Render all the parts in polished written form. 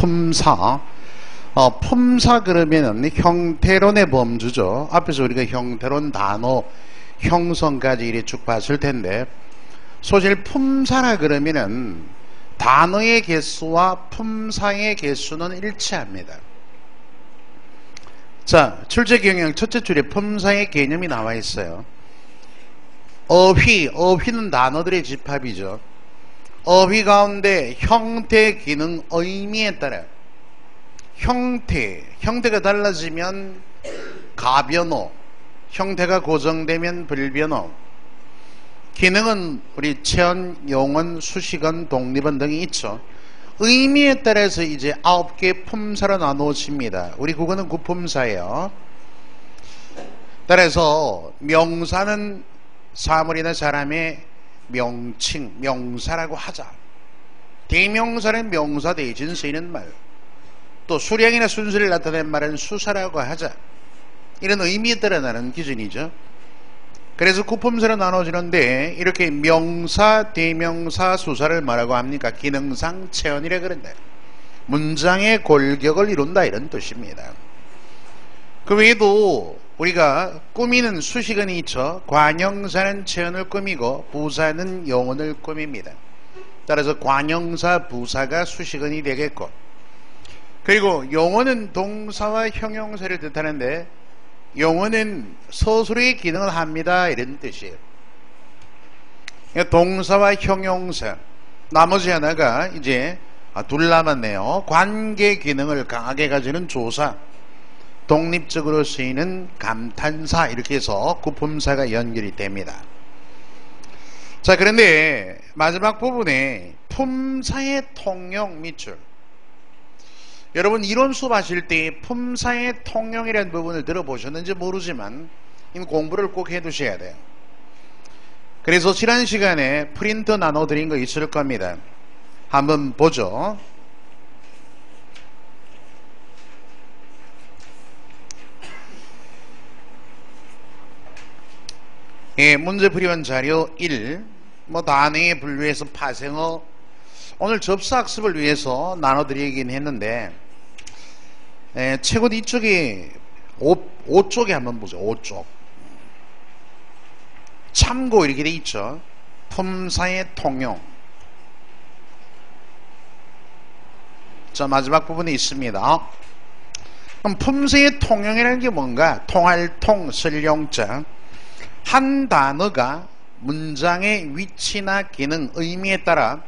품사. 품사 그러면은 형태론의 범주죠. 앞에서 우리가 형태론 단어 형성까지 이렇게 쭉 봤을 텐데, 소실 품사라 그러면은 단어의 개수와 품사의 개수는 일치합니다. 자, 출제경영 첫째 줄에 품사의 개념이 나와 있어요. 어휘는 단어들의 집합이죠. 어휘 가운데 형태, 기능, 의미에 따라 형태가 달라지면 가변어, 형태가 고정되면 불변어, 기능은 우리 체언, 용언, 수식언, 독립언 등이 있죠. 의미에 따라서 이제 9개 품사로 나누어집니다. 우리 국어는 구품사예요. 따라서 명사는 사물이나 사람의 명칭, 명사라고 하자. 대명사는 명사 대신 쓰이는 말, 또 수량이나 순서를 나타낸 말은 수사라고 하자. 이런 의미에 따라 나는 기준이죠. 그래서 구품사로 나눠지는데, 이렇게 명사, 대명사, 수사를 뭐라고 합니까? 기능상 체언이라 그런다. 문장의 골격을 이룬다, 이런 뜻입니다. 그 외에도 우리가 꾸미는 수식어는 있죠. 관형사는 체언을 꾸미고 부사는 용언을 꾸밉니다. 따라서 관형사, 부사가 수식어이 되겠고, 그리고 용언은 동사와 형용사를 뜻하는데, 용언은 서술의 기능을 합니다, 이런 뜻이에요. 동사와 형용사, 나머지 하나가 이제 둘 남았네요. 관계 기능을 강하게 가지는 조사, 독립적으로 쓰이는 감탄사, 이렇게 해서 구품사가 연결이 됩니다. 자, 그런데 마지막 부분에 품사의 통용 밑줄, 여러분 이론 수업 하실 때 품사의 통용이라는 부분을 들어보셨는지 모르지만 공부를 꼭 해두셔야 돼요. 그래서 지난 시간에 프린트 나눠드린 거 있을 겁니다. 한번 보죠. 예, 문제풀이원 자료 1, 단어에 분류해서 파생어, 오늘 접수학습을 위해서 나눠드리긴 했는데, 최고 뒤쪽에 5쪽에 한번 보죠. 5쪽. 참고 이렇게 돼 있죠. 품사의 통용. 자, 마지막 부분에 있습니다. 그럼 품사의 통용이라는 게 뭔가? 통할 통, 설용자. 한 단어가 문장의 위치나 기능, 의미에 따라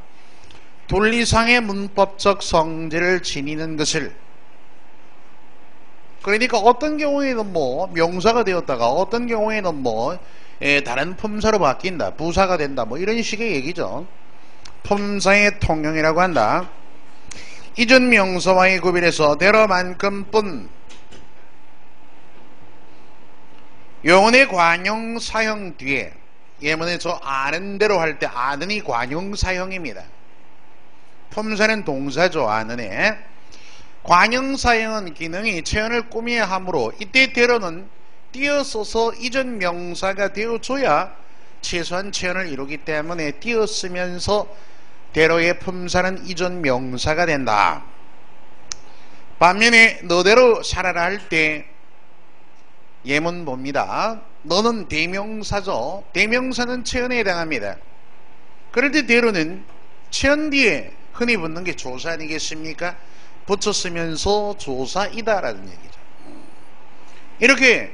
논리상의 문법적 성질을 지니는 것을, 그러니까 어떤 경우에는 명사가 되었다가 어떤 경우에는 다른 품사로 바뀐다, 부사가 된다, 이런 식의 얘기죠. 품사의 통용이라고 한다. 이전 명사와의 구별에서 대로만큼뿐 용언의 관용 사형 뒤에, 예문에 저 아는 대로 할 때 아는이 관용 사형입니다. 품사는 동사죠. 아는에 관형 사형은 기능이 체언을 꾸며야 하므로 이때 대로는 띄어써서 이전 명사가 되어줘야 최소한 체언을 이루기 때문에 띄어쓰면서 대로의 품사는 이전 명사가 된다. 반면에 너대로 살아라 할 때 예문 봅니다. 너는 대명사죠. 대명사는 체언에 해당합니다. 그럴 때 대로는 체언 뒤에 흔히 붙는 게 조사 아니겠습니까? 붙였으면서 조사이다라는 얘기죠. 이렇게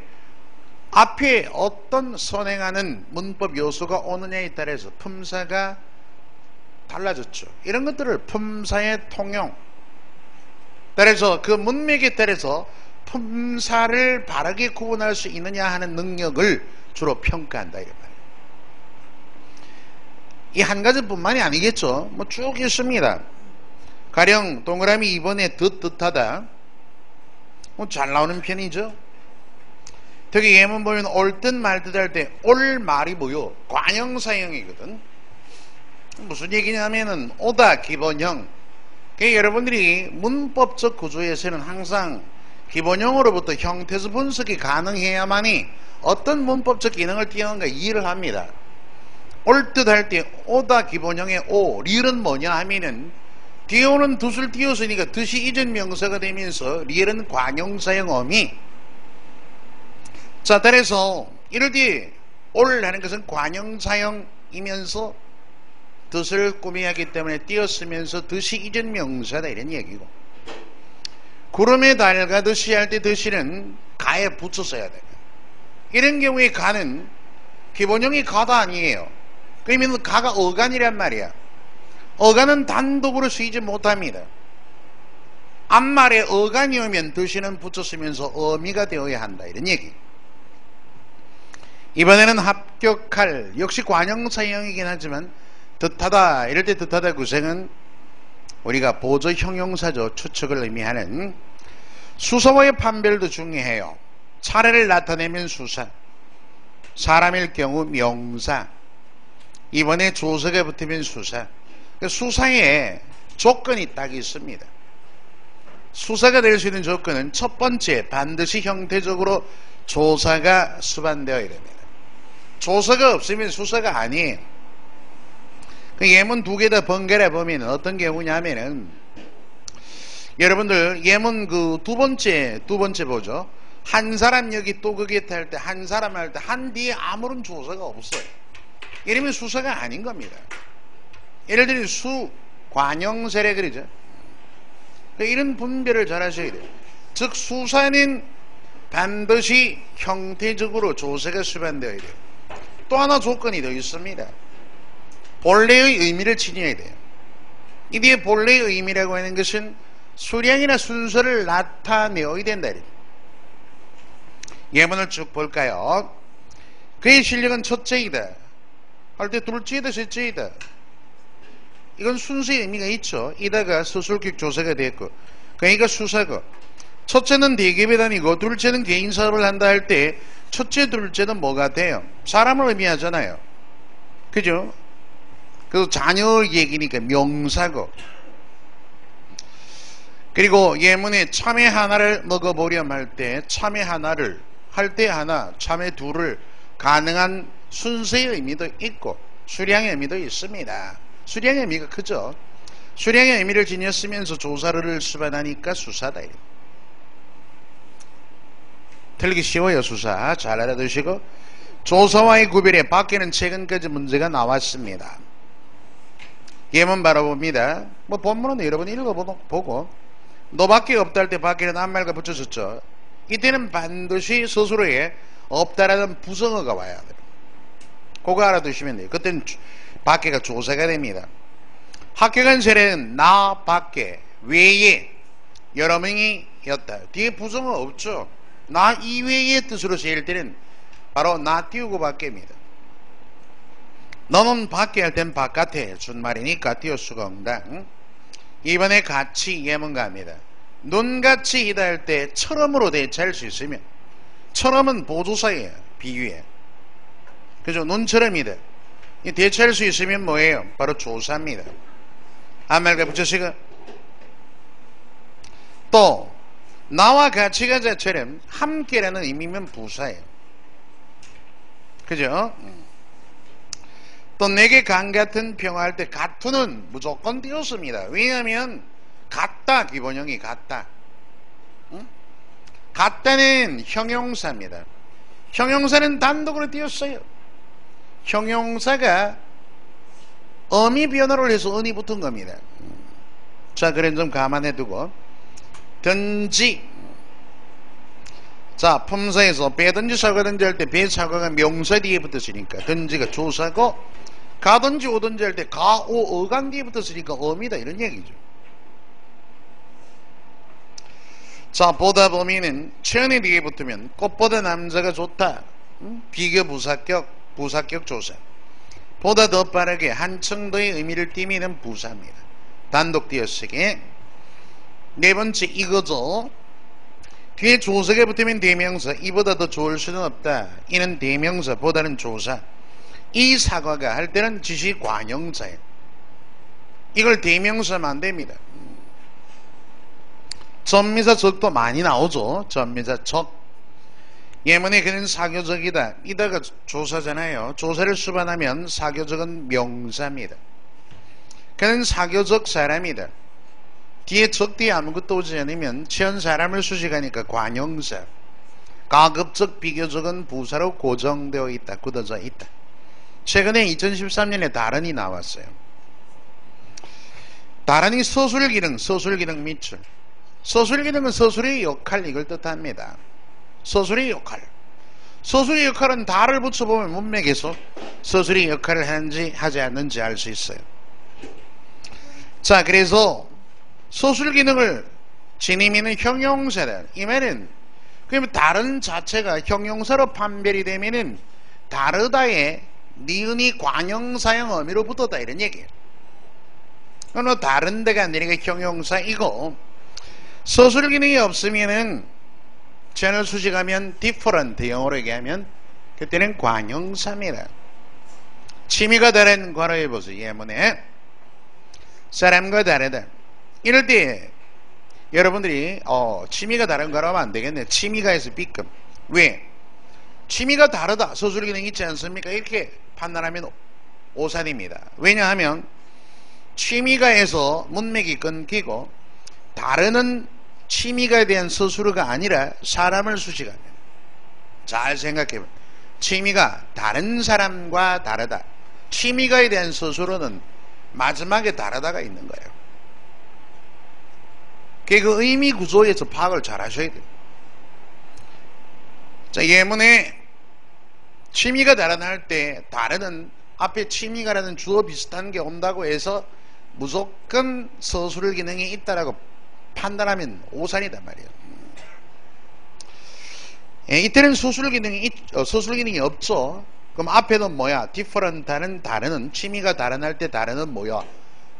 앞에 어떤 선행하는 문법 요소가 오느냐에 따라서 품사가 달라졌죠. 이런 것들을 품사의 통용, 따라서 그 문맥에 따라서 품사를 바르게 구분할 수 있느냐 하는 능력을 주로 평가한다, 이런 말이에요. 이 한 가지뿐만이 아니겠죠. 쭉 있습니다. 가령 동그라미 2번에 뜻하다, 잘 나오는 편이죠. 특히 예문 보면 올 듯 말 듯 할 때 올 말이 뭐요? 관형사형이거든. 무슨 얘기냐면은 오다 기본형. 여러분들이 문법적 구조에서는 항상 기본형으로부터 형태수 분석이 가능해야만이 어떤 문법적 기능을 띄우는가 이해를 합니다. 올 듯 할 때 오다 기본형의 오, 릴은 뭐냐 하면은 뒤에 오는 돛을 띄웠으니까 돛이 이전 명사가 되면서 리을은 관형사형 어미. 자, 따라서 이럴 때 올 하는 것은 관형사형이면서 돛을 꾸며야 하기 때문에 띄었으면서 돛이 이전 명사다 이런 얘기고, 구름에 달가듯이 할 때 듯이는 가에 붙여 써야 돼요. 이런 경우에 가는 기본형이 가다 아니에요. 그러면 가가 어간이란 말이야. 어간은 단독으로 쓰이지 못합니다. 앞말에 어간이 오면 듯이는 붙여 쓰면서 어미가 되어야 한다 이런 얘기. 이번에는 합격할, 역시 관형사형이긴 하지만 뜻하다, 이럴 때 뜻하다 구성은 우리가 보조 형용사죠. 추측을 의미하는 수사와의 판별도 중요해요. 차례를 나타내면 수사, 사람일 경우 명사, 이번에 조사가 붙으면 수사. 수사에 조건이 딱 있습니다. 수사가 될 수 있는 조건은 첫 번째, 반드시 형태적으로 조사가 수반되어야 됩니다. 조사가 없으면 수사가 아니에요. 그 예문 두 개 다 번갈아 보면 어떤 경우냐면은, 여러분들 예문 그 두 번째 보죠. 한 사람 여기 또 거기에 탈 때, 한 사람 할 때 한 뒤에 아무런 조사가 없어요. 이러면 수사가 아닌 겁니다. 예를 들어 관형사래 그러죠. 이런 분별을 잘 하셔야 돼요. 즉 수사는 반드시 형태적으로 조사가 수반되어야 돼요. 또 하나 조건이 더 있습니다. 본래의 의미를 지녀야 돼요. 이 뒤에 본래의 의미라고 하는 것은 수량이나 순서를 나타내어야 된다. 예문을 쭉 볼까요? 그의 실력은 첫째이다 할 때 둘째이다 셋째이다, 이건 순서의 의미가 있죠. 이다가 서술격 조사가 됐고, 그러니까 수사고, 첫째는 대개배단이고 둘째는 개인 사업을 한다 할 때 첫째 둘째는 뭐가 돼요? 사람을 의미하잖아요. 그죠? 그래서 자녀 얘기니까 명사고, 그리고 예문에 참외 하나를 먹어보렴 할 때 참외 하나를 할 때 하나, 참외 둘을 가능한 순서의 의미도 있고 수량의 의미도 있습니다. 수량의 의미가 크죠. 수량의 의미를 지녔으면서 조사를 수반하니까 수사다. 틀리기 쉬워요. 수사 잘 알아두시고, 조사와의 구별에 밖에는 최근까지 문제가 나왔습니다. 예문 바라봅니다. 뭐 본문은 여러분이 읽어보고, 너밖에 없다 할 때 밖에는 앞말과 붙여졌죠. 이때는 반드시 스스로에 없다라는 부정어가 와야 돼요. 그거 알아두시면 돼요. 그때는 밖에가 조사가 됩니다. 합격한 세례는 나 밖에 외에 여러 명이었다. 뒤에 부정어 없죠. 나 이외의 뜻으로 쓰일 때는 바로 나 띄우고 밖에입니다. 너는 밖에 할 땐 바깥에 준말이니까 띄울 수가 없다. 이번에 같이 예문가입니다. 눈같이 이다 할 때 처럼으로 대체할 수 있으면, 처럼은 보조사예요. 비유에. 그죠? 눈처럼이다. 대체할 수 있으면 뭐예요? 바로 조사입니다. 앞말과 붙여시고, 또 나와 같이 가자처럼 함께라는 의미면 부사예요. 그죠? 또 내게 강 같은 평화할 때 같은은 무조건 띄웠습니다. 왜냐하면 같다, 기본형이 같다. 같다는 형용사입니다. 형용사는 단독으로 띄웠어요. 형용사가 어미 변화를 해서 은이 붙은 겁니다. 자, 그래 좀 감안해 두고, 든지, 자, 품사에서 배든지 사가든지 할 때 배 사가가 명사 뒤에 붙었으니까 든지가 조사고, 가든지 오든지 할 때 가, 오, 어강 뒤에 붙었으니까 어미다 이런 얘기죠. 자, 보다 보면은 천에 뒤에 붙으면 꽃보다 남자가 좋다. 비교 부사격 조사. 보다 더 빠르게 한층 더의 의미를 띠미는 부사입니다. 단독 띄어쓰기. 네 번째 이거죠. 뒤에 조사가 붙으면 대명사. 이보다 더 좋을 수는 없다. 이는 대명사, 보다는 조사. 이 사과가 할 때는 지시 관형사예요. 이걸 대명사만 안 됩니다. 전미사 적도 많이 나오죠. 전미사 적. 예문에 그는 사교적이다. 이다가 조사잖아요. 조사를 수반하면 사교적은 명사입니다. 그는 사교적 사람이다. 뒤에 적 뒤에 아무것도 오지 않으면 치연 사람을 수식하니까 관형사. 가급적 비교적은 부사로 고정되어 있다. 굳어져 있다. 최근에 2013년에 다른이 나왔어요. 다른이 서술기능, 서술기능 밑줄. 서술기능은 서술의 역할 이걸 뜻합니다. 서술의 역할. 서술의 역할은 다를 붙여보면 문맥에서 서술의 역할을 하는지 하지 않는지 알 수 있어요. 자, 그래서 서술기능을 지니미는 형용사다. 이 말은 그러면 다른 자체가 형용사로 판별이 되면은 다르다의 니은이 관형사형 어미로 붙었다 이런 얘기예요. 그럼 다른 데가 아니라 형용사이고 서술기능이 없으면은 전을 수식하면 different 영어로 얘기하면 그때는 관형사입니다. 취미가 다른 괄호에 보세요. 예문에 사람과 다르다. 이럴 때 여러분들이 취미가 다른 괄호 하면 안 되겠네. 취미가 해서 B급. 왜? 취미가 다르다. 서술기능 있지 않습니까? 이렇게 판단하면 오산입니다. 왜냐하면 취미가 해서 문맥이 끊기고 다르는 취미가에 대한 서술어가 아니라 사람을 수식합니다. 잘 생각해보면 취미가 다른 사람과 다르다. 취미가에 대한 서술어는 마지막에 다르다가 있는 거예요. 그 의미 구조에서 파악을 잘 하셔야 돼요. 자, 예문에 취미가 다르다 할 때 다르는 앞에 취미가라는 주어 비슷한 게 온다고 해서 무조건 서술 기능이 있다라고 판단하면 오산이단 말이에요. 이때는 서술 기능이 없죠. 그럼 앞에는 뭐야? different하는 다르는, 취미가 다른 할 때 다르는 뭐야?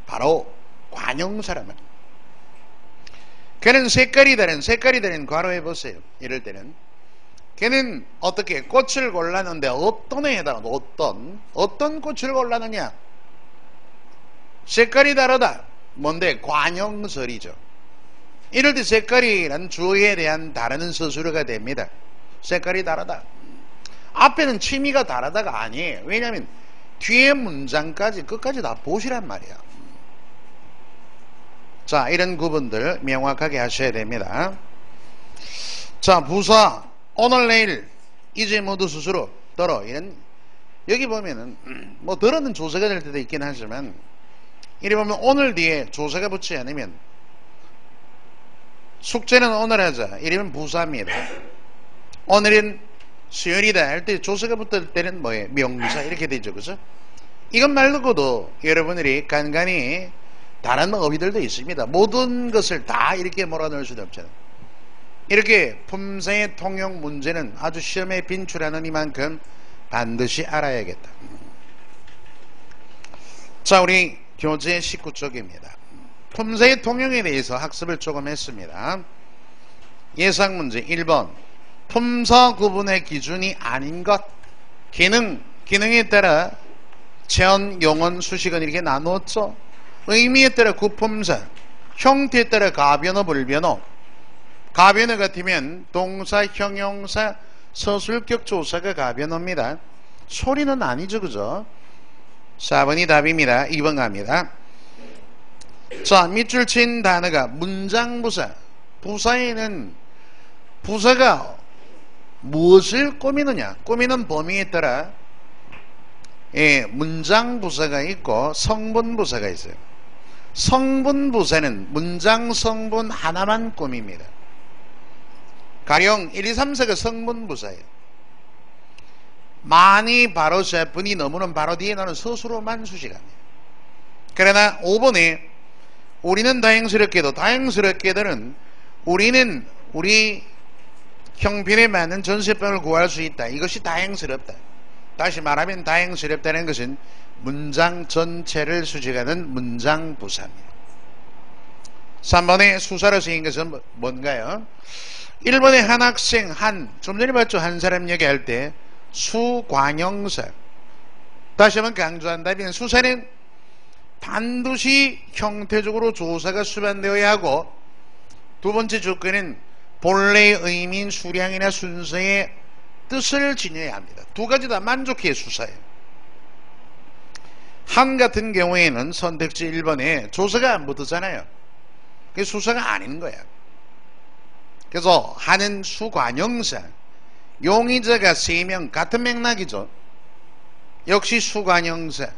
바로 관형사란 말이에요. 걔는 색깔이 다른 괄호해 보세요. 이럴 때는 걔는 어떻게 꽃을 골랐는데 어떤 애 해당한다. 어떤 꽃을 골랐느냐? 색깔이 다르다. 뭔데? 관형설이죠. 이럴 때 색깔이란 주어에 대한 다르는 서술어가 됩니다. 색깔이 다르다. 앞에는 취미가 다르다가 아니에요. 왜냐하면 뒤에 문장까지 끝까지 다 보시란 말이야. 자, 이런 구분들 명확하게 하셔야 됩니다. 자, 부사 오늘 내일 이제 모두 스스로 들어 이런 여기 보면은 뭐 들어는 조사가 될 때도 있긴 하지만 이리 보면 오늘 뒤에 조사가 붙지 않으면 숙제는 오늘 하자 이러면 부사입니다. 오늘은 수요일이다 할 때 조사가 붙을 때는 뭐예요? 명사 이렇게 되죠. 그죠? 이것 말고도 여러분들이 간간히 다른 어휘들도 있습니다. 모든 것을 다 이렇게 몰아넣을 수는 없잖아요. 이렇게 품사의 통용 문제는 아주 시험에 빈출하는 이만큼 반드시 알아야겠다. 자, 우리 교재 19쪽입니다. 품사의 통용에 대해서 학습을 조금 했습니다. 예상문제 1번 품사 구분의 기준이 아닌 것 기능에 따라 체언, 용언, 수식은 이렇게 나누었죠. 의미에 따라 구품사, 형태에 따라 가변어, 불변어. 가변어 같으면 동사, 형용사, 서술격 조사가 가변어입니다. 소리는 아니죠. 그죠? 4번이 답입니다. 2번 갑니다. 자, 밑줄 친 단어가 문장부사. 부사에는 부사가 무엇을 꾸미느냐? 꾸미는 범위에 따라 문장부사가 있고 성분부사가 있어요. 성분부사는 문장 성분 하나만 꾸밉니다. 가령 1, 2, 3, 4가 성분부사예요. 많이 바로 분이 넘으면 바로 뒤에 나는 서술어만 수식합니다. 그러나 5번에 우리는 다행스럽게들은 우리는 우리 형편에 맞는 전세병을 구할 수 있다. 이것이 다행스럽다. 다시 말하면 다행스럽다는 것은 문장 전체를 수식하는 문장부사입니다. 3번에 수사로 쓰인 것은 뭔가요? 1번에 한 학생, 좀 전에 봤죠? 한 사람 얘기할 때 수관형사. 다시 한번 강조한다면 수사는 반드시 형태적으로 조사가 수반되어야 하고 두 번째 조건은 본래의 의미인 수량이나 순서의 뜻을 지녀야 합니다. 두 가지 다 만족해야 수사예요. 한 같은 경우에는 선택지 1번에 조사가 안 붙었잖아요. 그게 수사가 아닌 거야. 그래서 하는 수관형사, 용의자가 3명, 같은 맥락이죠. 역시 수관형사.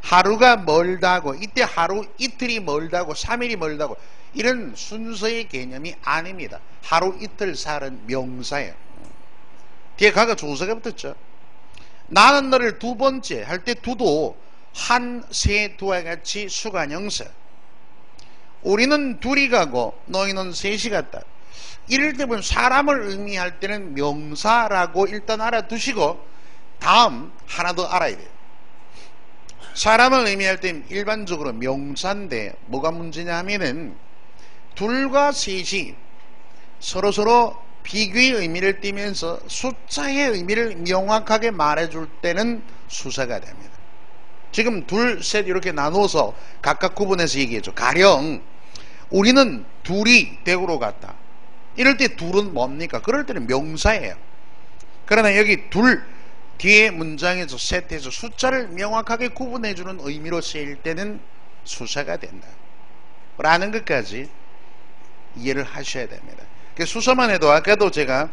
하루가 멀다고, 이때 하루 이틀이 멀다고, 3일이 멀다고, 이런 순서의 개념이 아닙니다. 하루 이틀 살은 명사예요. 뒤에 가가 조사가 붙었죠. 나는 너를 두 번째 할 때 두도 한, 세, 두와 같이 수관형사. 우리는 둘이 가고 너희는 셋이 갔다. 이럴 때 보면 사람을 의미할 때는 명사라고 일단 알아두시고 다음 하나 더 알아야 돼요. 사람을 의미할 때 일반적으로 명사인데 뭐가 문제냐 하면은 둘과 셋이 서로서로 비교의 의미를 띠면서 숫자의 의미를 명확하게 말해줄 때는 수사가 됩니다. 지금 둘, 셋 이렇게 나눠서 각각 구분해서 얘기해줘. 가령 우리는 둘이 대구로 갔다. 이럴 때 둘은 뭡니까? 그럴 때는 명사예요. 그러나 여기 둘 뒤에 문장에서 셋에서 숫자를 명확하게 구분해주는 의미로 쓰일 때는 수사가 된다 라는 것까지 이해를 하셔야 됩니다. 수사만 해도 아까도 제가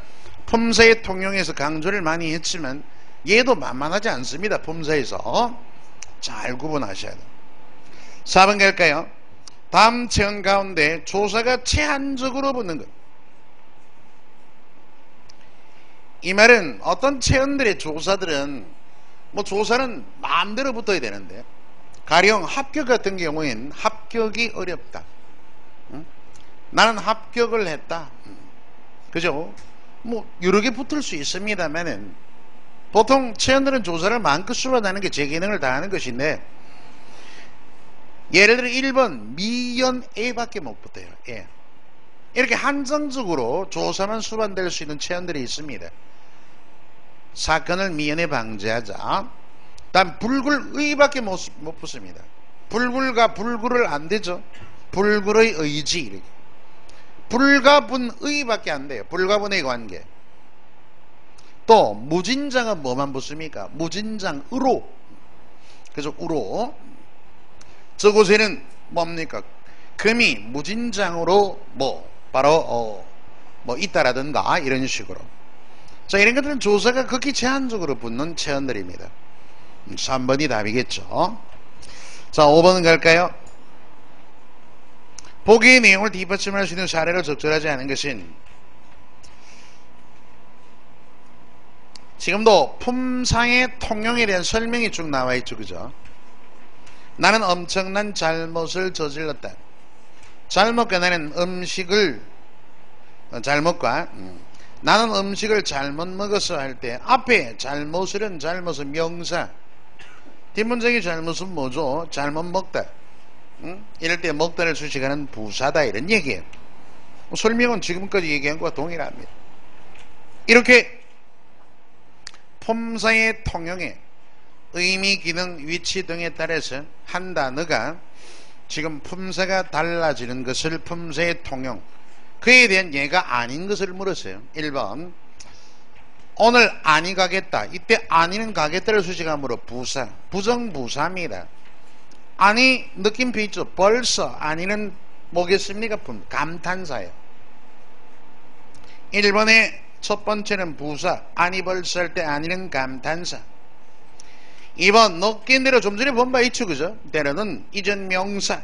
품사의 통용에서 강조를 많이 했지만 얘도 만만하지 않습니다. 품사에서 잘 구분하셔야 돼요. 4번 갈까요? 다음 체언 가운데 조사가 제한적으로 붙는 것. 이 말은 어떤 체언들의 조사들은 조사는 마음대로 붙어야 되는데 가령 합격 같은 경우엔 합격이 어렵다. 나는 합격을 했다. 그죠? 여러 개 붙을 수 있습니다만은 보통 체언들은 조사를 마음껏 수반하는 게 제 기능을 다하는 것인데 예를 들어 1번 미연 A밖에 못 붙어요. 예. 이렇게 한정적으로 조사만 수반될 수 있는 체언들이 있습니다. 사건을 미연에 방지하자. 단 불굴 의밖에 못 붙습니다. 불굴과 불굴을 안 되죠. 불굴의 의지 이렇게. 불가분의밖에 안 돼요. 불가분의 관계. 또 무진장은 뭐만 붙습니까? 무진장으로. 그래서 우로. 저곳에는 뭡니까? 금이 무진장으로 바로 있다라든가 이런 식으로. 자, 이런 것들은 조사가 극히 제한적으로 붙는 체언들입니다. 3번이 답이겠죠. 자, 5번은 갈까요? 보기의 내용을 뒷받침할 수 있는 사례로 적절하지 않은 것은 지금도 품상의 통용에 대한 설명이 쭉 나와 있죠. 그죠? 나는 엄청난 잘못을 저질렀다. 잘못과 나는 잘못과 나는 음식을 잘못 먹었어 할 때 앞에 잘못은 명사, 뒷문장의 잘못은 뭐죠? 잘못 먹다. 이럴 때 먹다를 수식하는 부사다 이런 얘기예요. 설명은 지금까지 얘기한 것과 동일합니다. 이렇게 품사의 통용에 의미, 기능, 위치 등에 따라서 한 단어가 지금 품사가 달라지는 것을 품사의 통용, 그에 대한 예가 아닌 것을 물었어요. 1번 오늘 아니 가겠다. 이때 아니는 가겠다를 수식함으로 부사, 부정부사입니다. 아니 느낌표 있죠. 벌써 아니는 뭐겠습니까? 감탄사예요. 1번의 첫 번째는 부사, 아니 벌써 할 때 아니는 감탄사. 2번 느낀 대로 좀 전에 본 바 있죠. 그죠? 때로는 이전 명사.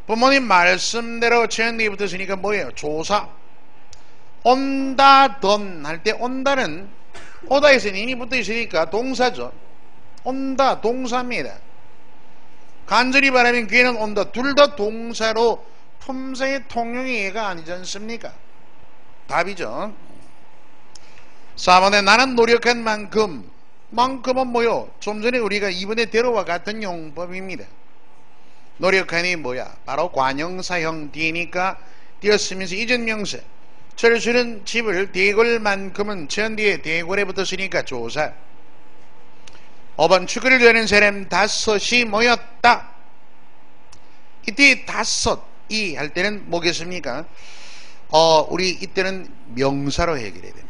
부모님 말씀대로 제언이 붙었으니까 뭐예요? 조사. 온다던 할 때 온다는 오다에서 인이 붙어 있으니까 동사죠. 온다 동사입니다. 간절히 바라면 귀에는 온다. 둘 다 동사로 품사의 통용의 예가 아니지 않습니까? 답이죠. 4번에 나는 노력한 만큼은 뭐요? 좀 전에 우리가 2번의 대로와 같은 용법입니다. 노력하니 뭐야? 바로 관형사형 뒤니까 띄었으면서 이전 명사. 철수는 집을 대골만큼은 천 뒤에 대골에 붙었으니까 조사. 5번 축구를 좋아하는 사람 5이 모였다. 이때 5이 할 때는 뭐겠습니까? 우리 이때는 명사로 해결해야 됩니다.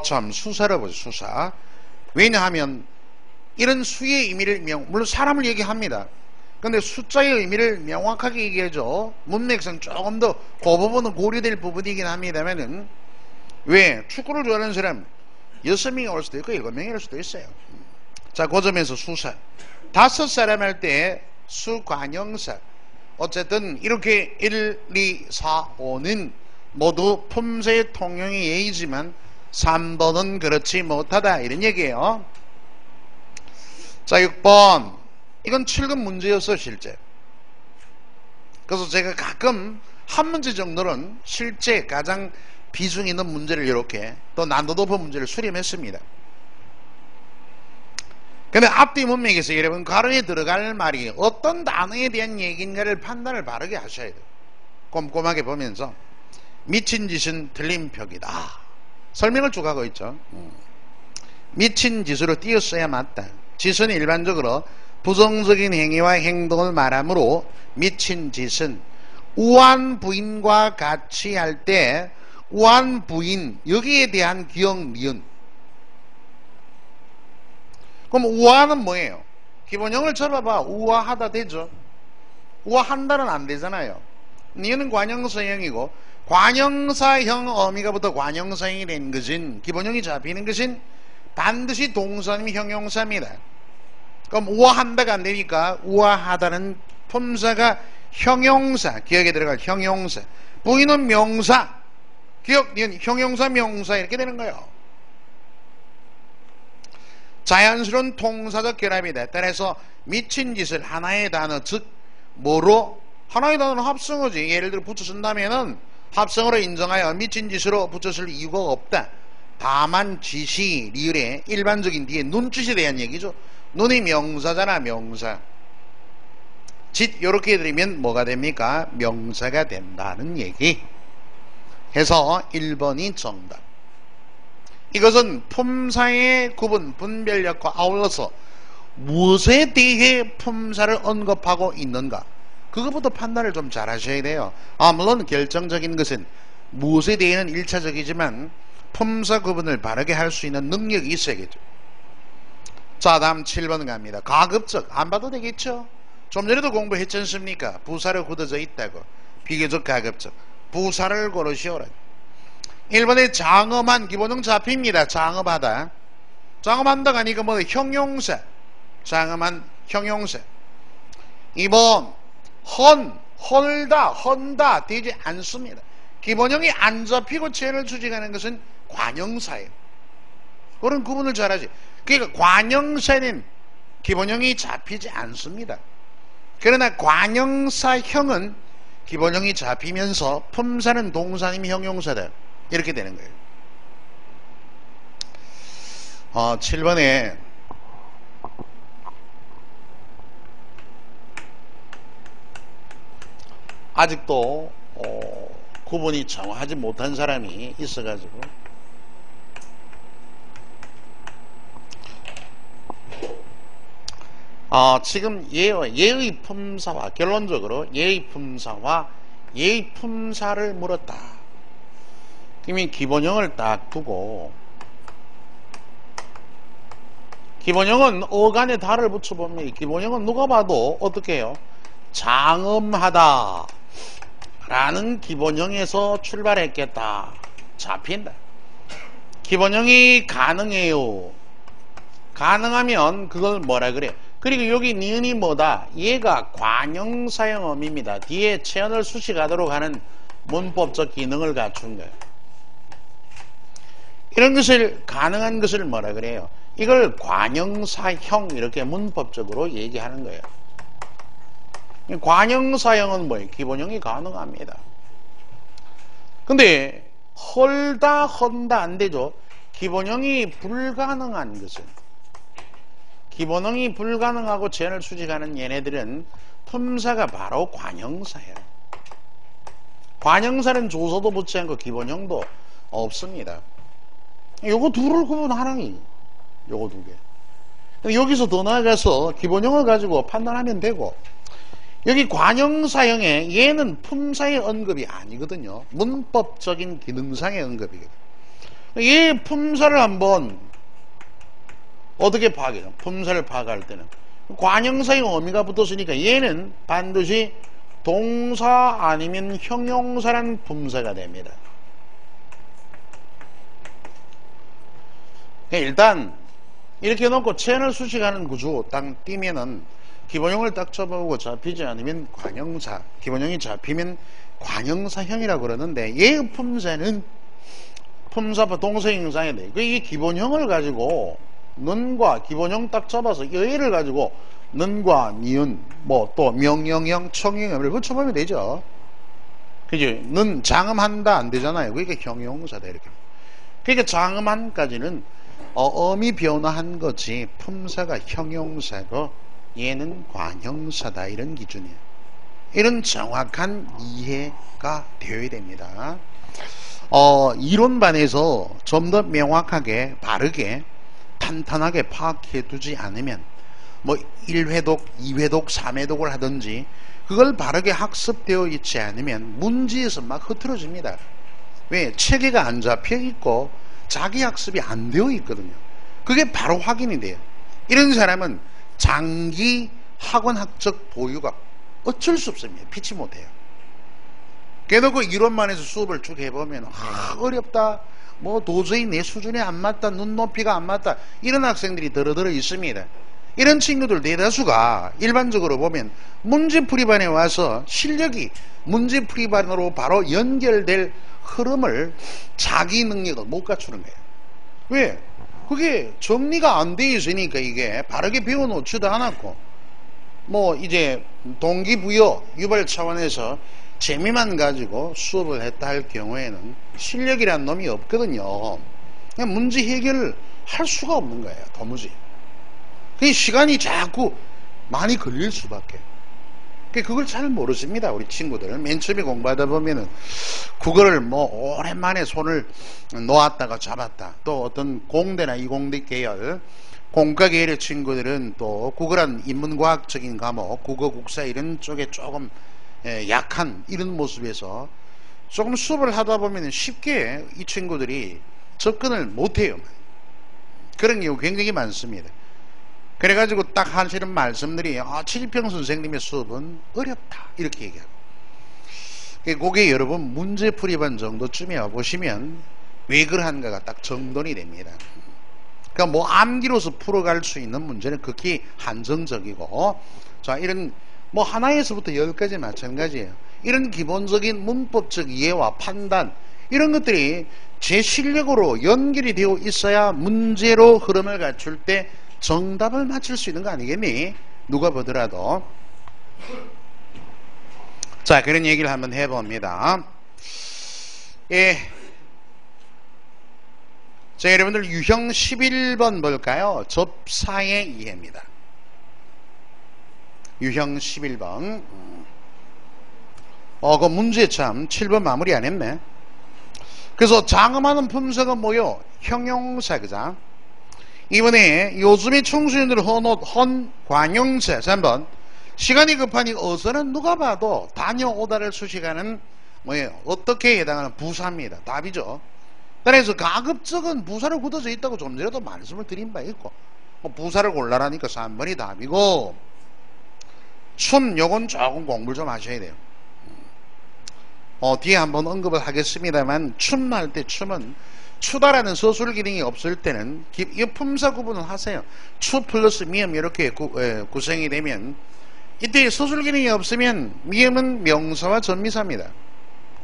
참 수사로 보죠. 수사. 왜냐하면 이런 수의 의미를 물론 사람을 얘기합니다. 근데 숫자의 의미를 명확하게 얘기해줘. 문맥상 조금 더 그 부분은 고려될 부분이긴 합니다만은, 왜? 축구를 좋아하는 사람 6명이 올 수도 있고 7명이 올 수도 있어요. 자, 그 점에서 수사 5사람 할 때 수관형사, 어쨌든 이렇게 1, 2, 4, 5는 모두 품사의 통용의 예의지만 3번은 그렇지 못하다, 이런 얘기예요. 자, 6번 이건 7급 문제였어 실제. 그래서 제가 가끔 한 문제 정도는 실제 가장 비중 있는 문제를 이렇게 또 난도 높은 문제를 수렴했습니다. 근데 앞뒤 문맥에서 여러분 가로에 들어갈 말이 어떤 단어에 대한 얘기인가를 판단을 바르게 하셔야 돼요. 꼼꼼하게 보면서 미친 짓은 틀린 벽이다. 설명을 쭉 하고 있죠. 미친 짓으로 띄었어야 맞다. 짓은 일반적으로 부정적인 행위와 행동을 말하므로 미친 짓은 우한 부인과 같이 할 때 우한 부인 여기에 대한 기억 니은. 그럼 우화는 뭐예요? 기본형을 쳐봐봐. 우화하다 되죠. 우화한다는 안 되잖아요. 니은 관형사형이고 관형사형 어미가 붙어 관형사형이 된 것은 기본형이 잡히는 것은 반드시 동사님 형용사입니다. 그럼 우화한다가 안 되니까 우화하다는 품사가 형용사, 기억에 들어갈 형용사. 부인은 명사, 기억, 니은 형용사, 명사 이렇게 되는 거예요. 자연스러운 통사적 결합이다. 따라서 미친 짓을 하나의 단어, 즉 뭐로? 하나의 단어는 합성어지. 예를 들어 붙여 쓴다면은 합성어로 인정하여 미친 짓으로 붙여 쓸 이유가 없다. 다만 짓이 리을의 일반적인 뒤에 눈짓에 대한 얘기죠. 눈이 명사잖아, 명사. 짓 요렇게 해드리면 뭐가 됩니까? 명사가 된다는 얘기 해서 1번이 정답. 이것은 품사의 구분, 분별력과 아울러서 무엇에 대해 품사를 언급하고 있는가, 그것부터 판단을 좀 잘 하셔야 돼요. 물론 결정적인 것은 무엇에 대해는 1차적이지만 품사 구분을 바르게 할 수 있는 능력이 있어야겠죠. 자, 다음 7번 갑니다. 가급적, 안 봐도 되겠죠? 좀 전에도 공부했지 않습니까? 부사를 굳어져 있다고. 비교적 가급적 부사를 고르시오라. 1번에 장엄한, 기본형 잡힙니다. 장엄하다. 장엄한다가 아니고 뭐 형용사. 장엄한 형용사. 2번 헐다, 헌다 되지 않습니다. 기본형이 안 잡히고 죄를 추징하는 것은 관형사예요. 그런 구분을 잘하지. 그러니까 관형사는 기본형이 잡히지 않습니다. 그러나 관형사형은 기본형이 잡히면서 품사는 동사님 형용사다. 이렇게 되는 거예요. 7번에 아직도 구분이 정확하지 못한 사람이 있어가지고 지금 예의 품사와 결론적으로 예의 품사와 예의 품사를 물었다. 그러면 기본형을 딱 두고 기본형은 어간에 달을 붙여보면 기본형은 누가 봐도 어떻게 해요? 장엄하다 라는 기본형에서 출발했겠다. 잡힌다. 기본형이 가능해요. 가능하면 그걸 뭐라 그래요? 그리고 여기 니은이 뭐다? 얘가 관형사형어입니다. 뒤에 체언을 수식하도록 하는 문법적 기능을 갖춘 거예요. 이런 것을 가능한 것을 뭐라 그래요? 이걸 관형사형 이렇게 문법적으로 얘기하는 거예요. 관형사형은 뭐예요? 기본형이 가능합니다. 근데 헐다 헌다 안 되죠. 기본형이 불가능한 것은, 기본형이 불가능하고 제한을 수식하는 얘네들은 품사가 바로 관형사예요. 관형사는 조서도 붙지 않고 기본형도 없습니다. 요거 둘을 구분하라니. 요거 두 개. 여기서 더 나아가서 기본형을 가지고 판단하면 되고, 여기 관형사형에 얘는 품사의 언급이 아니거든요. 문법적인 기능상의 언급이거든요. 얘 품사를 한번 어떻게 파악해요? 품사를 파악할 때는 관형사의 어미가 붙었으니까 얘는 반드시 동사 아니면 형용사란 품사가 됩니다. 일단 이렇게 놓고 채널 수식하는 구조 딱 띄면은 기본형을 딱 쳐보고 잡히지 않으면 관형사, 기본형이 잡히면 관형사형이라고 그러는데 얘의 품사는 품사파 동사형사에 돼. 이게 기본형을 가지고 는과 기본형 딱 잡아서 얘를 가지고 는과 니은 뭐 또 명령형, 청형형을 붙여보면 되죠. 그죠? 는 장음한다 안 되잖아요. 그게 형용사다 이렇게. 그러니까 장음한까지는 어미 변화한 거지 품사가 형용사고 얘는 관형사다 이런 기준이에요. 이런 정확한 이해가 되어야 됩니다. 이론반에서 좀 더 명확하게 바르게 탄탄하게 파악해 두지 않으면 뭐 1회독, 2회독, 3회독을 하든지 그걸 바르게 학습되어 있지 않으면 문제에서 막 흐트러집니다. 왜? 체계가 안 잡혀 있고 자기 학습이 안 되어 있거든요. 그게 바로 확인이 돼요. 이런 사람은 장기 학원학적 보유가 어쩔 수 없습니다. 피치 못해요. 그래놓고 이론만 해서 수업을 쭉 해보면 어렵다, 뭐 도저히 내 수준에 안 맞다, 눈높이가 안 맞다 이런 학생들이 더러더러 있습니다. 이런 친구들 대다수가 일반적으로 보면 문제풀이반에 와서 실력이 문제풀이반으로 바로 연결될 흐름을 자기 능력을 못 갖추는 거예요. 왜? 그게 정리가 안 돼 있으니까 이게 바르게 배워놓지도 않았고 뭐 이제 동기부여 유발 차원에서 재미만 가지고 수업을 했다 할 경우에는 실력이란 놈이 없거든요. 그냥 문제 해결을 할 수가 없는 거예요. 도무지. 그 시간이 자꾸 많이 걸릴 수밖에. 그걸 잘 모르십니다. 우리 친구들. 맨 처음에 공부하다 보면은 국어를 뭐 오랜만에 손을 놓았다가 잡았다. 또 어떤 공대나 이공대 계열, 공과 계열의 친구들은 또 국어란 인문과학적인 과목, 국어, 국사 이런 쪽에 조금 약한 이런 모습에서 조금 수업을 하다 보면 쉽게 이 친구들이 접근을 못해요. 그런 경우 굉장히 많습니다. 그래가지고 딱 하시는 말씀들이 칠평 선생님의 수업은 어렵다 이렇게 얘기하고 그게 여러분 문제풀이반 정도쯤에 와보시면 왜 그러한가가 딱 정돈이 됩니다. 그러니까 뭐 암기로서 풀어갈 수 있는 문제는 극히 한정적이고 자 이런 뭐 하나에서부터 10까지 마찬가지예요. 이런 기본적인 문법적 이해와 판단 이런 것들이 제 실력으로 연결이 되어 있어야 문제로 흐름을 갖출 때 정답을 맞출 수 있는 거 아니겠니? 누가 보더라도. 자, 그런 얘기를 한번 해봅니다. 예. 자, 여러분들 유형 11번 볼까요? 접사의 이해입니다. 유형 11번. 그 문제 참 7번 마무리 안 했네. 그래서 장음하는 품사가 뭐요? 형용사, 그자? 이번에 요즘에 청소년들 헌 관용사 3번 시간이 급하니 어서는 누가 봐도 다녀오다를 수식하는 뭐예요? 어떻게 해당하는 부사입니다. 답이죠. 그래서 가급적은 부사를 굳어져 있다고 좀 전에도 말씀을 드린 바 있고 부사를 골라라니까 3번이 답이고 춤 요건 조금 공부를 좀 하셔야 돼요. 뒤에 한번 언급을 하겠습니다만 춤할 때 춤은 추다라는 서술 기능이 없을 때는 이 품사 구분을 하세요. 추 플러스 미음 이렇게 구성이 되면 이때 서술 기능이 없으면 미음은 명사와 전미사입니다.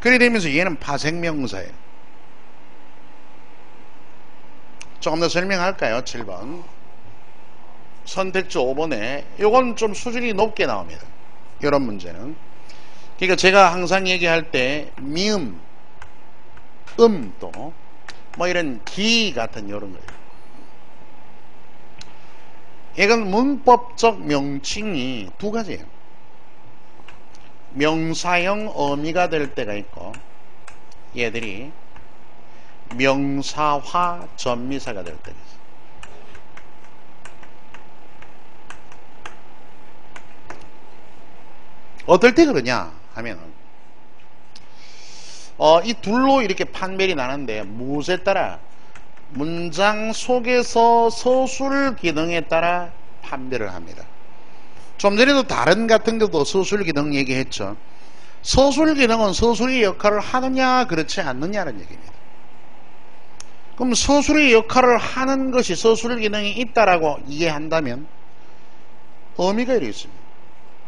그래 되면서 얘는 파생명사예요. 조금 더 설명할까요? 7번 선택지 5번에 요건 좀 수준이 높게 나옵니다. 이런 문제는 그러니까 제가 항상 얘기할 때 미음, 또 뭐 이런 기 같은 이런 거예요. 이건 문법적 명칭이 두 가지예요. 명사형 어미가 될 때가 있고 얘들이 명사화 전미사가 될 때가 있어요. 어떨 때 그러냐 하면은 이 둘로 이렇게 판별이 나는데 무엇에 따라 문장 속에서 서술 기능에 따라 판별을 합니다. 좀 전에도 다른 같은 것도 서술 기능 얘기했죠. 서술 기능은 서술의 역할을 하느냐 그렇지 않느냐는 얘기입니다. 그럼 서술의 역할을 하는 것이 서술 기능이 있다라고 이해한다면 의미가 이렇게 있습니다.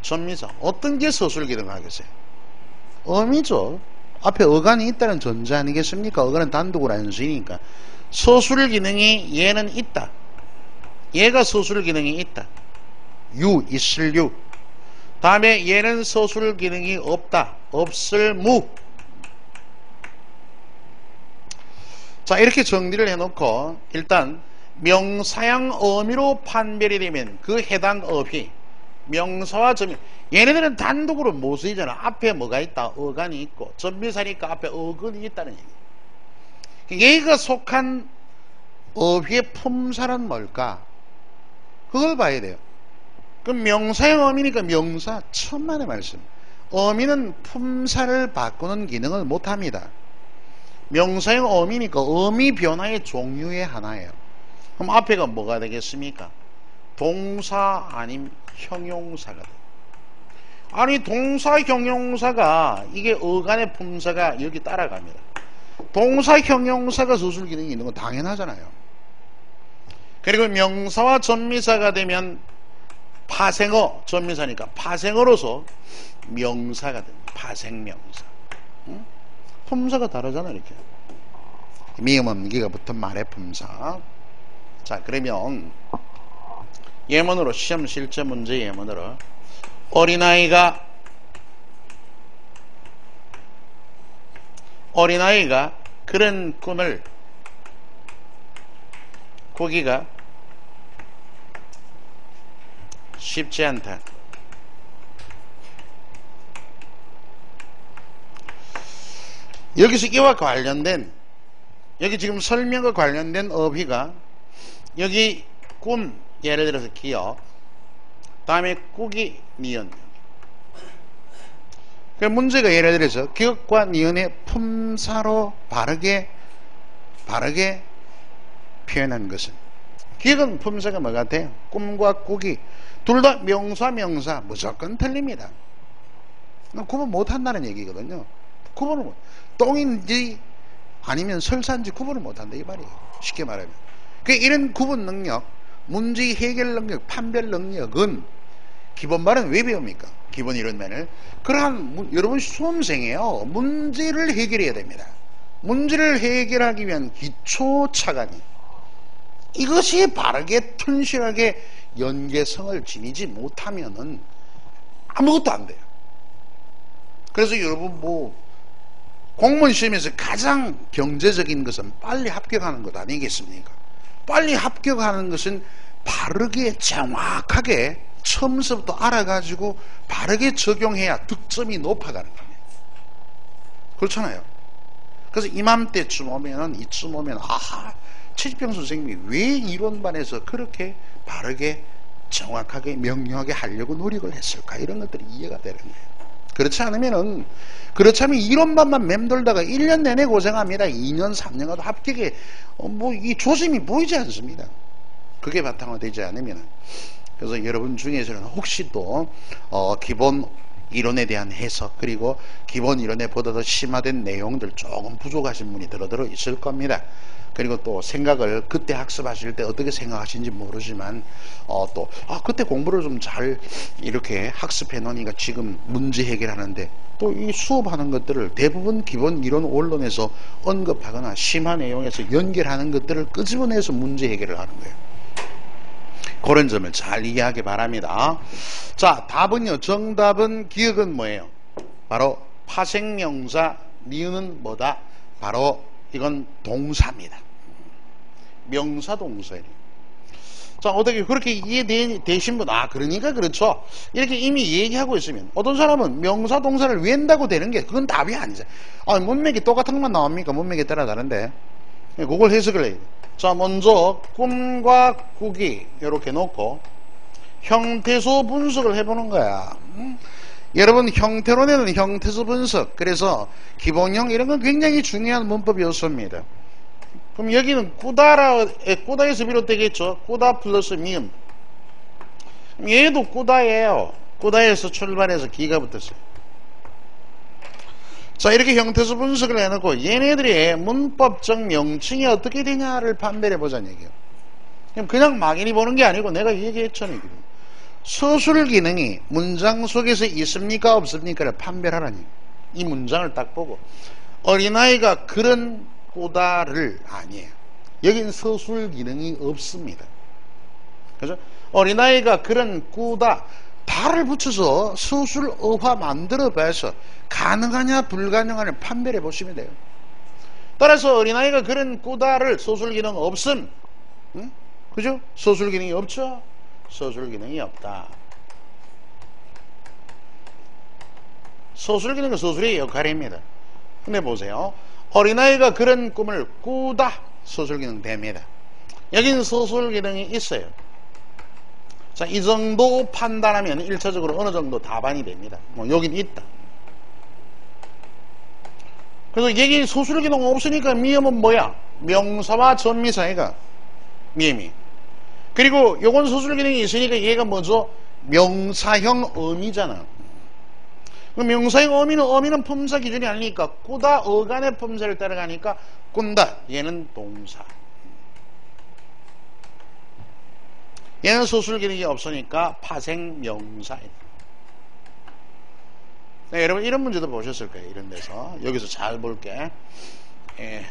전미사. 어떤 게 서술 기능 하겠어요? 의미죠. 앞에 어간이 있다는 전제 아니겠습니까? 어간은 단독으로 안 쓰이니까. 서술 기능이 얘는 있다. 얘가 서술 기능이 있다. 유, 있을 유. 다음에 얘는 서술 기능이 없다. 없을 무. 자, 이렇게 정리를 해놓고 일단 명사양 어미로 판별이 되면 그 해당 어휘 명사와 전미 얘네들은 단독으로 못 쓰이잖아. 앞에 뭐가 있다? 어간이 있고 전미사니까 앞에 어근이 있다는 얘기. 얘가 속한 어휘의 품사는 뭘까? 그걸 봐야 돼요. 그럼 명사형 어미니까 명사 천만의 말씀. 어미는 품사를 바꾸는 기능을 못합니다. 명사형 어미니까 어미 변화의 종류의 하나예요. 그럼 앞에가 뭐가 되겠습니까? 동사 아님 형용사가 돼요. 아니 동사 형용사가 이게 어간의 품사가 여기 따라갑니다. 동사 형용사가 서술 기능이 있는 건 당연하잖아요. 그리고 명사와 전미사가 되면 파생어 전미사니까 파생어로서 명사가 됩니다. 파생명사. 응? 품사가 다르잖아 이렇게. 미음음기가 붙은 말의 품사. 자 그러면 예문으로 시험 실제 문제 예문으로 어린아이가 그런 꿈을 꾸기가 쉽지 않다. 여기서 이와 관련된 여기 지금 설명과 관련된 어휘가 여기 꿈 예를 들어서 기억 다음에 꾸기 니은 그 문제가 예를 들어서 기억과 니은의 품사로 바르게 표현한 것은 기억은 품사가 뭐 같아요? 꿈과 꾸기 둘 다 명사 무조건 틀립니다. 구분 못한다는 얘기거든요. 구분을 못 똥인지 아니면 설사인지 구분을 못한다 이 말이에요. 쉽게 말하면 이런 구분 능력 문제 해결 능력 판별 능력은 기본말은 왜 배웁니까? 기본 이론만을 그러한 여러분 수험생이에요. 문제를 해결해야 됩니다. 문제를 해결하기 위한 기초 차관이 이것이 바르게 튼실하게 연계성을 지니지 못하면은 아무것도 안 돼요. 그래서 여러분 공무원 시험에서 가장 경제적인 것은 빨리 합격하는 것 아니겠습니까? 빨리 합격하는 것은 바르게 정확하게 처음서부터 알아가지고 바르게 적용해야 득점이 높아가는 겁니다. 그렇잖아요. 그래서 이맘때쯤 오면 아하 최지평 선생님이 왜 이론반에서 그렇게 바르게 정확하게 명료하게 하려고 노력을 했을까 이런 것들이 이해가 되는 거예요. 그렇지 않으면은 그렇다면 이론반만 맴돌다가 1년 내내 고생합니다. 2년 3년 가도 합격에 이 조짐이 보이지 않습니다. 그게 바탕으로 되지 않으면 그래서 여러분 중에서는 혹시 또 기본 이론에 대한 해석 그리고 기본 이론에 보다 더 심화된 내용들 조금 부족하신 분이 들어 있을 겁니다. 그리고 또 생각을 그때 학습하실 때 어떻게 생각하시는지 모르지만 그때 공부를 좀 잘 이렇게 학습해 놓으니까 지금 문제 해결하는데 또 이 수업하는 것들을 대부분 기본 이론 원론에서 언급하거나 심화 내용에서 연결하는 것들을 끄집어내서 문제 해결을 하는 거예요. 그런 점을 잘 이해하기 바랍니다. 자, 답은요. 정답은 기억은 뭐예요? 바로 파생명사 니은은 뭐다? 바로 이건 동사입니다. 명사 동사예요. 자, 어떻게 그렇게 이해되신 분? 그러니까 그렇죠. 이렇게 이미 얘기하고 있으면 어떤 사람은 명사 동사를 외운다고 되는 게 그건 답이 아니죠. 문맥이 똑같은 것만 나옵니까? 문맥에 따라 다른데. 그걸 해석을 해요. 자, 먼저 꿈과 꾸기 이렇게 놓고 형태소 분석을 해보는 거야. 여러분 형태론에는 형태소 분석 그래서 기본형 이런 건 굉장히 중요한 문법 요소입니다. 그럼 여기는 꾸다에서 비롯되겠죠. 꾸다 플러스 미음 얘도 꾸다예요. 꾸다에서 출발해서 기가 붙었어요. 자, 이렇게 형태수 분석을 해놓고 얘네들의 문법적 명칭이 어떻게 되냐를 판별해 보자는 얘기예요. 그냥 막연히 보는 게 아니고 내가 얘기했잖아요. 서술 기능이 문장 속에서 있습니까 없습니까를 판별하라는 얘기예요. 이 문장을 딱 보고 어린아이가 그런 꾸다를 아니에요. 여긴 서술 기능이 없습니다. 그죠? 어린아이가 그런 꾸다 달을 붙여서 서술 어화 만들어 봐서 가능하냐 불가능하냐 판별해 보시면 돼요. 따라서 어린아이가 그런 꾸다를 서술 기능 없음. 응? 그죠? 서술 기능이 없죠? 서술 기능이 없다. 서술 기능은 서술의 역할입니다. 근데 보세요. 어린아이가 그런 꿈을 꾸다. 서술 기능 됩니다. 여기는 서술 기능이 있어요. 자, 이 정도 판단하면 1차적으로 어느 정도 답안이 됩니다. 여긴 있다. 그래서 여기 서술 기능 없으니까 미음은 뭐야? 명사와 전미사이가 미음이. 그리고 요건 서술 기능이 있으니까 얘가 뭐죠? 명사형 어미잖아. 명사형 어미는 품사 기준이 아니니까 꾸다 어간의 품사를 따라가니까 꾼다. 얘는 동사. 얘는 서술 기능이 없으니까 파생 명사입니다. 네, 여러분 이런 문제도 보셨을 거예요. 이런 데서. 여기서 잘 볼게. 예.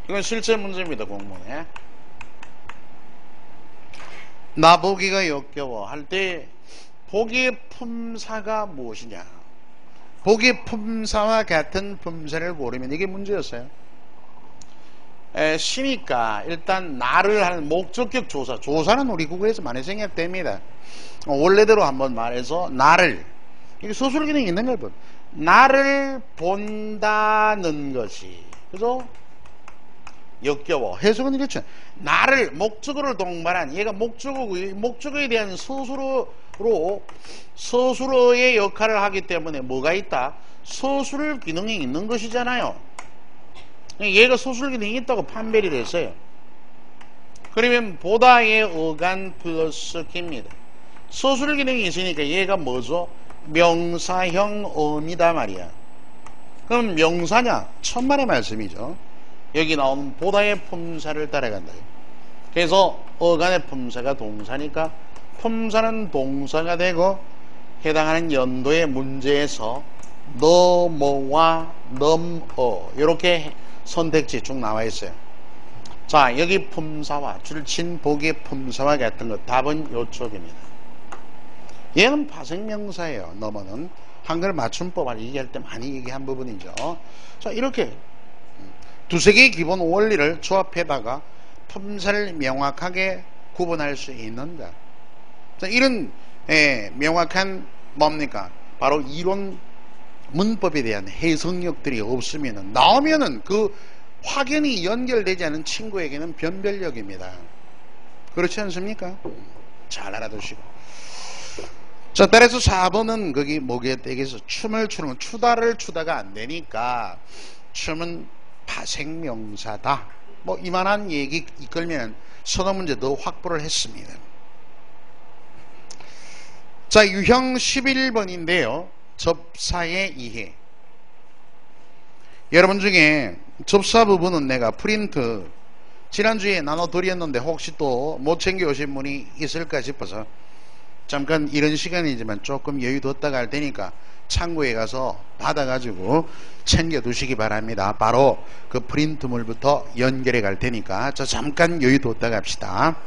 이건 실제 문제입니다. 공문에. 나보기가 역겨워 할 때 보기의 품사가 무엇이냐. 보기의 품사와 같은 품사를 고르면 이게 문제였어요. 시니까 일단 나를 하는 목적격 조사. 조사는 우리 국어에서 많이 생략됩니다. 원래대로 한번 말해서 나를, 이게 서술 기능이 있는 걸 봐. 나를 본다는 것이, 그죠? 역겨워. 해석은 이렇죠. 나를 목적어를 동반한, 얘가 목적어고 목적어에 대한 서술어의 역할을 하기 때문에 뭐가 있다? 서술 기능이 있는 것이잖아요. 얘가 서술 기능이 있다고 판별이 됐어요. 그러면 보다의 어간 플러스 기입니다. 서술 기능이 있으니까 얘가 뭐죠? 명사형 어미다 말이야. 그럼 명사냐? 천만의 말씀이죠. 여기 나오는 보다의 품사를 따라간다. 그래서 어간의 품사가 동사니까 품사는 동사가 되고 해당하는 연도의 문제에서 너, 뭐와 넘어 이렇게 선택지 쭉 나와 있어요. 자, 여기 품사와 줄친 보기의 품사와 같은 것 답은 요쪽입니다. 얘는 파생명사예요. 넘어는 한글 맞춤법을 얘기할 때 많이 얘기한 부분이죠. 자, 이렇게 두세 개의 기본 원리를 조합해다가 품사를 명확하게 구분할 수 있는가. 자, 이런 명확한 뭡니까? 바로 이론 문법에 대한 해석력들이 없으면은 나오면은 그 확연히 연결되지 않은 친구에게는 변별력입니다. 그렇지 않습니까? 잘 알아두시고. 자, 따라서 4번은 거기 목에 떼기서 춤을 추는 추다를 추다가 안 되니까 춤은 파생명사다. 뭐 이만한 얘기 이끌면 서너 문제 더 확보를 했습니다. 자, 유형 11번인데요. 접사의 이해. 여러분 중에 접사 부분은 내가 프린트 지난주에 나눠드렸는데 혹시 또 못 챙겨오신 분이 있을까 싶어서 잠깐 이런 시간이지만 조금 여유 뒀다가 할 테니까 창구에 가서 받아가지고 챙겨두시기 바랍니다. 바로 그 프린트물부터 연결해 갈 테니까 저 잠깐 여유 뒀다가 합시다.